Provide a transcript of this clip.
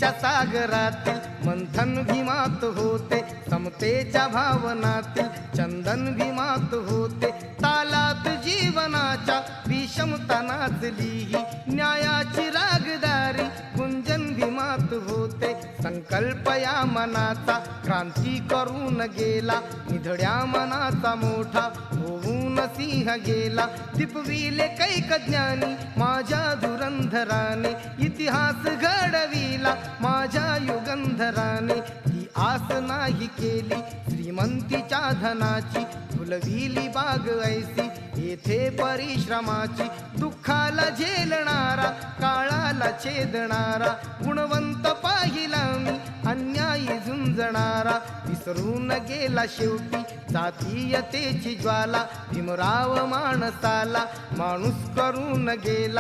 समतेच्या सागरातील मंथन भीमात होते, समतेच्या भावनातील चंदन भीमात होते, तालात जीवनाच्या विषमता नाचली ही न्यायाची रागदारी गुंजन भीमात होते। संकल्प या मनाचा क्रांती करून गेला, निधड्या मनाचा मोठा होऊन सिंह गेला। दिपविले कैक ज्ञानी माझ्या धुरंधराने, इतिहास घडविला माझ्या युगंधराने। ती आस नाही केली श्रीमंतीच्या धनाची, फुलविली बाग ऐसी येथे परिश्रमाची। दुःखाला झेलणारा काळाला छेदणारा, गुणवंत पाहिला मी अन्यायी झुंजणारा। विसरून गेला शेवटी जातीयतेची ज्वाला, भीमराव माणसाला माणूस करून गेला।